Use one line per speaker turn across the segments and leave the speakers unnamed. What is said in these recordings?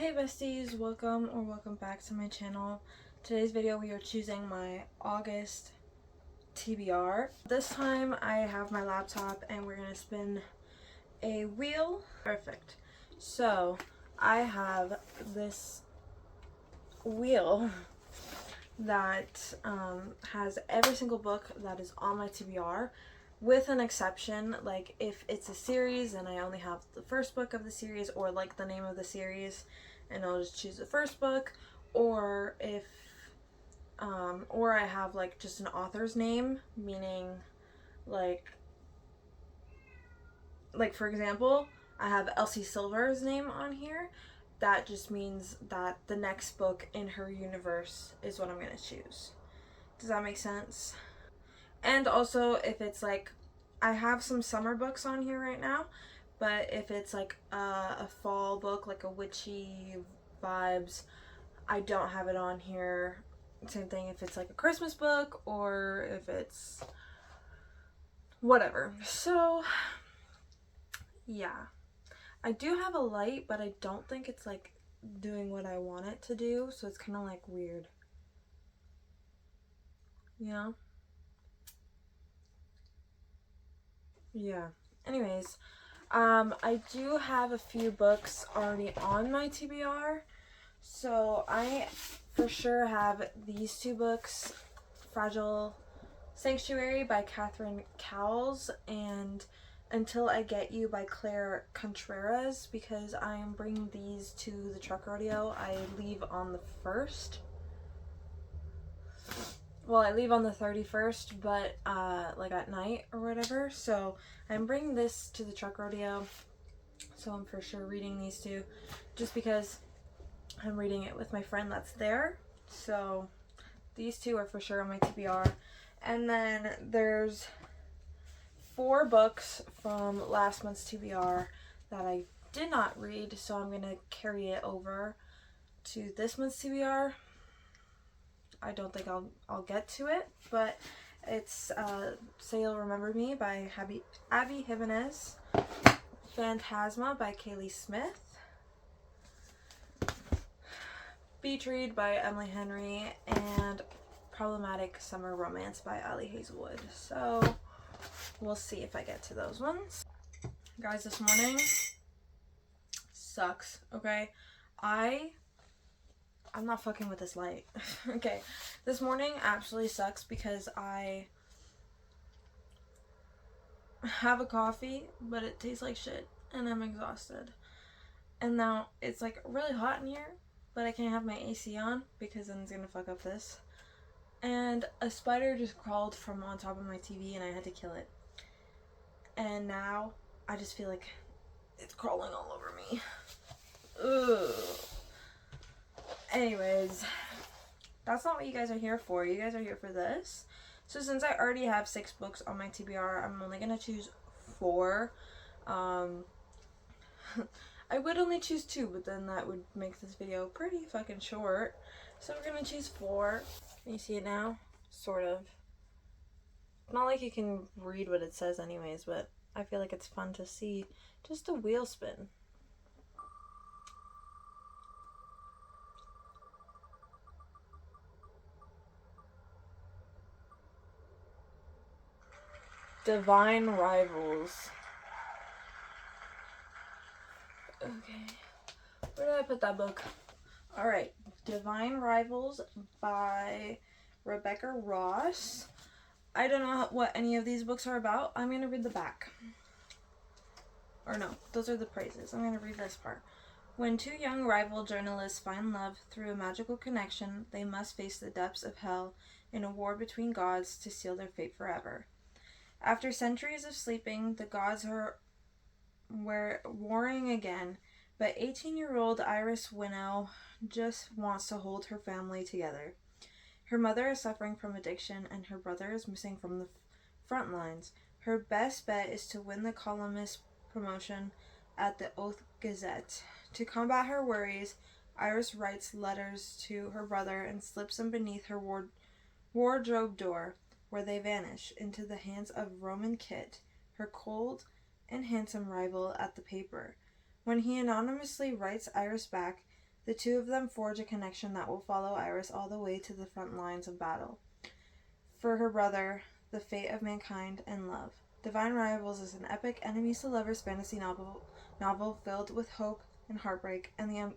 Hey besties, welcome back to my channel. Today's video we are choosing my August TBR. This time I have my laptop and we're gonna spin a wheel. Perfect. So I have this wheel that has every single book that is on my TBR, with an exception. Like if it's a series and I only have the first book of the series, or like the name of the series, and I'll just choose the first book, or if or I have like just an author's name, meaning like for example, I have Elsie Silver's name on here. That just means that the next book in her universe is what I'm gonna choose. Does that make sense? And also, if it's like, I have some summer books on here right now, but if it's like a fall book, like a witchy vibes, I don't have it on here. Same thing if it's like a Christmas book, or if it's whatever. So yeah, I do have a light, but I don't think it's like doing what I want it to do, so it's kind of like weird, you know? Yeah. Anyways, I do have a few books already on my TBR. So I for sure have these two books, Fragile Sanctuary by Catherine Cowles and Until I Get You by Claire Contreras, because I am bringing these to the truck rodeo. I leave on the 1st. Well, I leave on the 31st, but like at night or whatever. So I'm bringing this to the truck rodeo. So I'm for sure reading these two, just because I'm reading it with my friend that's there. So these two are for sure on my TBR. And then there's 4 books from last month's TBR that I did not read, so I'm going to carry it over to this month's TBR. I don't think I'll get to it, but it's Say You'll Remember Me by Abby Jimenez, Phantasma by Kaylee Smith, Beach Read by Emily Henry, and Problematic Summer Romance by Ali Hazelwood. So we'll see if I get to those ones. Guys, this morning sucks, okay? I'm not fucking with this light. Okay, this morning absolutely sucks because I have a coffee, but it tastes like shit, and I'm exhausted. And now it's like really hot in here, but I can't have my AC on because then it's gonna fuck up this. And a spider just crawled from on top of my TV and I had to kill it. And now I just feel like it's crawling all over me. Ugh. Anyways, that's not what you guys are here for. You guys are here for this. So since I already have 6 books on my TBR, I'm only gonna choose 4. I would only choose 2, but then that would make this video pretty fucking short. So we're gonna choose 4. Can you see it now? Sort of. Not like you can read what it says anyways, but I feel like it's fun to see just a wheel spin. Divine Rivals. Okay. Where did I put that book? Alright. Divine Rivals by Rebecca Ross. I don't know what any of these books are about. I'm going to read the back. Or no, those are the praises. I'm going to read this part. When 2 young rival journalists find love through a magical connection, they must face the depths of hell in a war between gods to seal their fate forever. After centuries of sleeping, the gods were warring again, but 18-year-old Iris Winnow just wants to hold her family together. Her mother is suffering from addiction, and her brother is missing from the front lines. Her best bet is to win the columnist promotion at the Oath Gazette. To combat her worries, Iris writes letters to her brother and slips them beneath her wardrobe door, where they vanish into the hands of Roman Kit, her cold and handsome rival at the paper. When he anonymously writes Iris back, The two of them forge a connection that will follow Iris all the way to the front lines of battle. For her brother, The Fate of Mankind and Love. Divine Rivals is an epic enemies to lovers fantasy novel filled with hope and heartbreak and the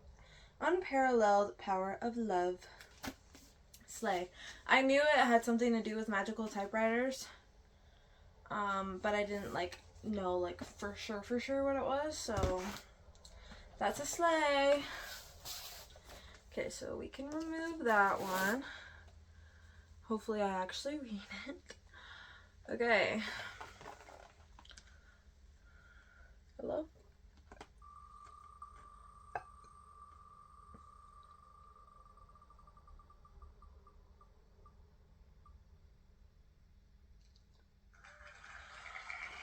unparalleled power of love. Slay. I knew it had something to do with magical typewriters, but I didn't know for sure what it was, so that's a slay. Okay, so we can remove that one. Hopefully I actually read it. Okay. Hello?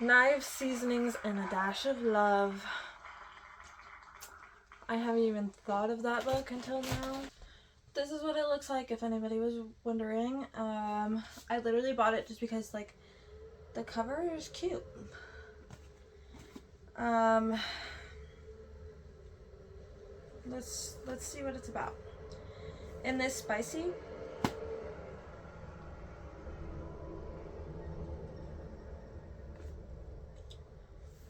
Knives, seasonings, and a dash of love. I haven't even thought of that book until now. This is what it looks like, if anybody was wondering. I literally bought it just because, the cover is cute. Let's see what it's about. In this spicy,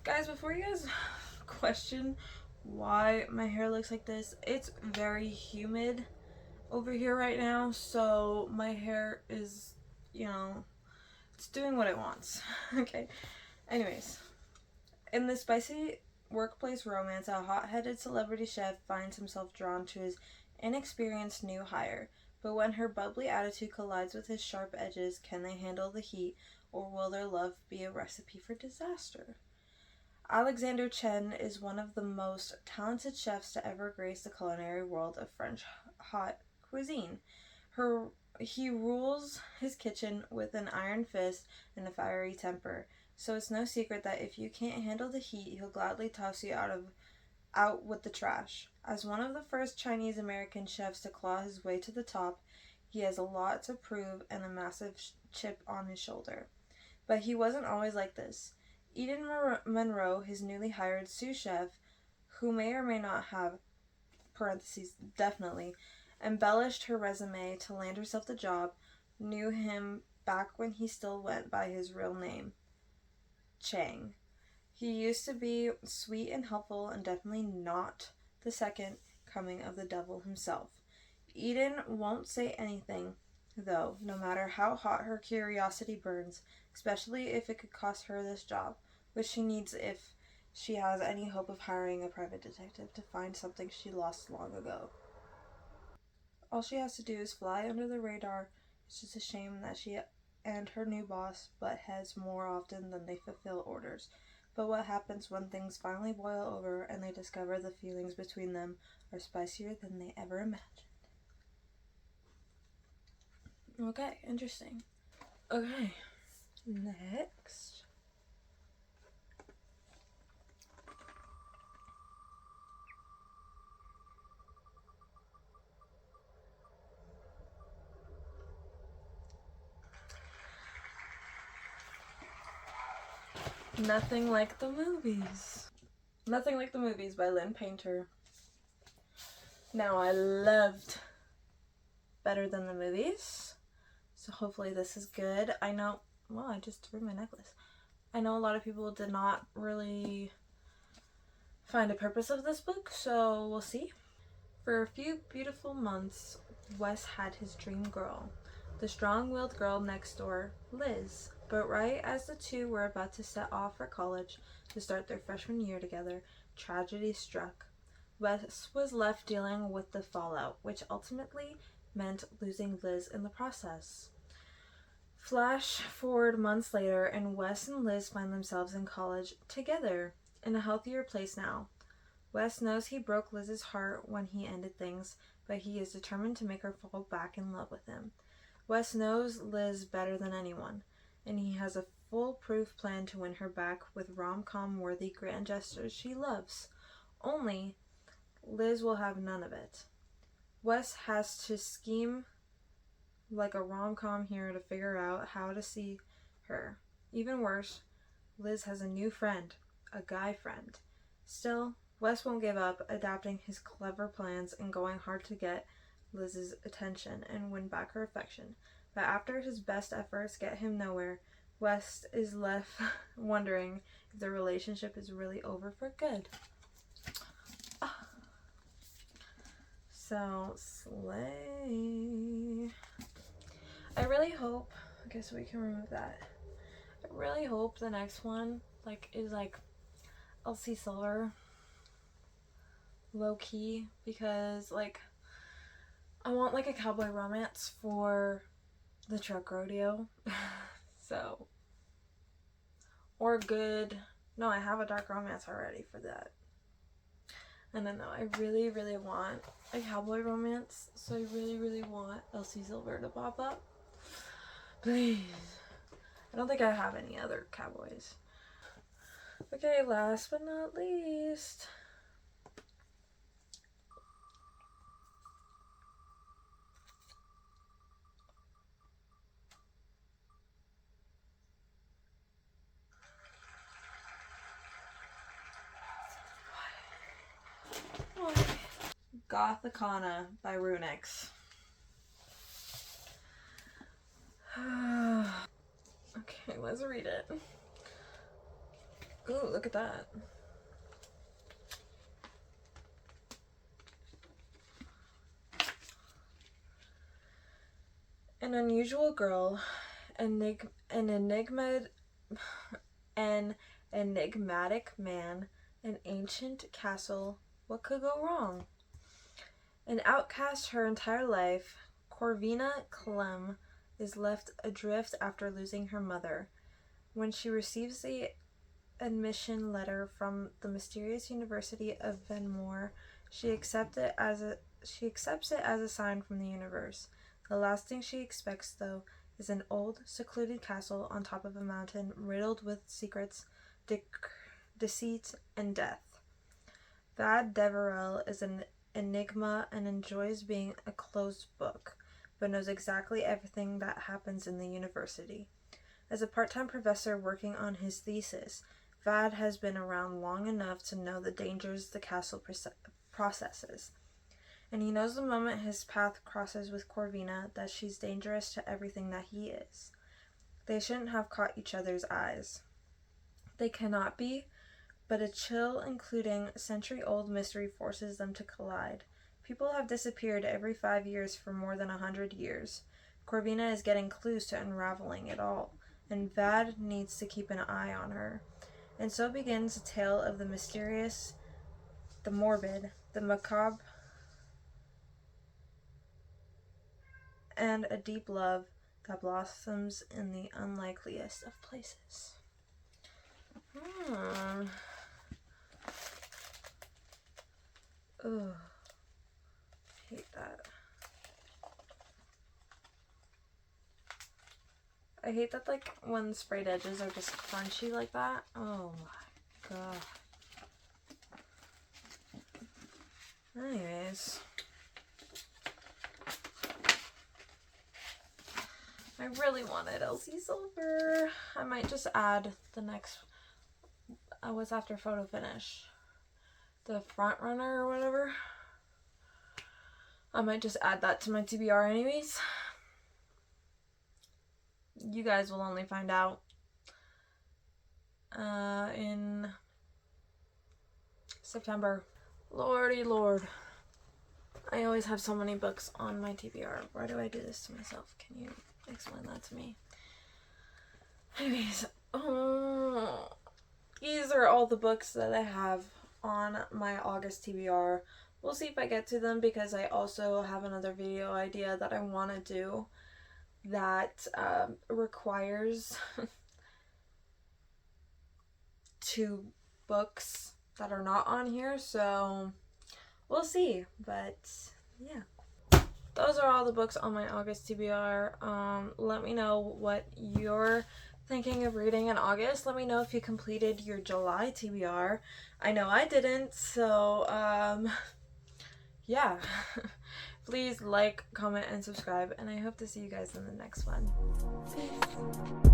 guys, before you guys question why my hair looks like this, it's very humid over here right now, so my hair is, it's doing what it wants. Okay, anyways, in this spicy workplace romance, a hot-headed celebrity chef finds himself drawn to his inexperienced new hire, but when her bubbly attitude collides with his sharp edges, can they handle the heat, or will their love be a recipe for disaster? Alexander Chen is one of the most talented chefs to ever grace the culinary world of French hot cuisine. He rules his kitchen with an iron fist and a fiery temper, so it's no secret that if you can't handle the heat, he'll gladly toss you out with the trash. As one of the first Chinese-American chefs to claw his way to the top, he has a lot to prove and a massive chip on his shoulder. But he wasn't always like this. Eden Monroe, his newly hired sous chef, who may or may not have, parentheses, definitely, embellished her resume to land herself the job, knew him back when he still went by his real name, Chang. He used to be sweet and helpful and definitely not the second coming of the devil himself. Eden won't say anything, though, no matter how hot her curiosity burns, especially if it could cost her this job, which she needs if she has any hope of hiring a private detective to find something she lost long ago. All she has to do is fly under the radar. It's just a shame that she and her new boss butt heads more often than they fulfill orders. But what happens when things finally boil over and they discover the feelings between them are spicier than they ever imagined? Okay, interesting. Okay, next. Nothing Like the Movies. Nothing Like the Movies by Lynn Painter. Now, I loved Better Than the Movies, so hopefully this is good. I know, well, I just threw my necklace. I know a lot of people did not really find a purpose of this book, so we'll see. For a few beautiful months, Wes had his dream girl, the strong-willed girl next door, Liz. But right as the two were about to set off for college to start their freshman year together, tragedy struck. Wes was left dealing with the fallout, which ultimately meant losing Liz in the process. Flash forward months later, and Wes and Liz find themselves in college together, in a healthier place now. Wes knows he broke Liz's heart when he ended things, but he is determined to make her fall back in love with him. Wes knows Liz better than anyone, and he has a foolproof plan to win her back with rom-com-worthy grand gestures she loves. Only, Liz will have none of it. Wes has to scheme like a rom-com hero to figure out how to see her. Even worse, Liz has a new friend, a guy friend. Still, Wes won't give up, adapting his clever plans and going hard to get Liz's attention and win back her affection. But after his best efforts get him nowhere, Wes is left wondering if their relationship is really over for good. So, slay. I really hope, I guess we can remove that. I really hope the next one, is LC Silver. Low key, because, I want, a cowboy romance for the truck rodeo. So, or good, no, I have a dark romance already for that. I don't know, I really, really want a cowboy romance, so I really, really want LC Silver to pop up. Please. I don't think I have any other cowboys. Okay, last but not least. Gothicana by Runix. Okay, let's read it. Ooh, look at that. An unusual girl, an enigmatic man, an ancient castle. What could go wrong? An outcast her entire life, Corvina Clem is left adrift after losing her mother. When she receives the admission letter from the mysterious University of Venmore, she accepts it as a sign from the universe. The last thing she expects, though, is an old, secluded castle on top of a mountain riddled with secrets, deceit, and death. Vad Deverell is an enigma and enjoys being a closed book, but knows exactly everything that happens in the university. As a part-time professor working on his thesis, Vad has been around long enough to know the dangers the castle processes. And he knows the moment his path crosses with Corvina that she's dangerous to everything that he is. They shouldn't have caught each other's eyes. They cannot be, but a chill, including century-old mystery forces them to collide. People have disappeared every 5 years for more than 100 years. Corvina is getting clues to unraveling it all, and Vad needs to keep an eye on her. And so begins a tale of the mysterious, the morbid, the macabre, and a deep love that blossoms in the unlikeliest of places. Ugh. Hate that. I hate that, when sprayed edges are just crunchy like that. Oh my god. Anyways. I really wanted LC Silver. I might just add the next, what's after photo finish? The front runner or whatever. I might just add that to my TBR anyways. You guys will only find out in September. Lordy Lord. I always have so many books on my TBR. Why do I do this to myself? Can you explain that to me? Anyways, these are all the books that I have on my August TBR. We'll see if I get to them, because I also have another video idea that I want to do that requires 2 books that are not on here, so we'll see. But yeah, those are all the books on my August TBR. Let me know what you're thinking of reading in August. Let me know if you completed your July TBR. I know I didn't, so yeah. Please like, comment, and subscribe, and I hope to see you guys in the next one. Peace.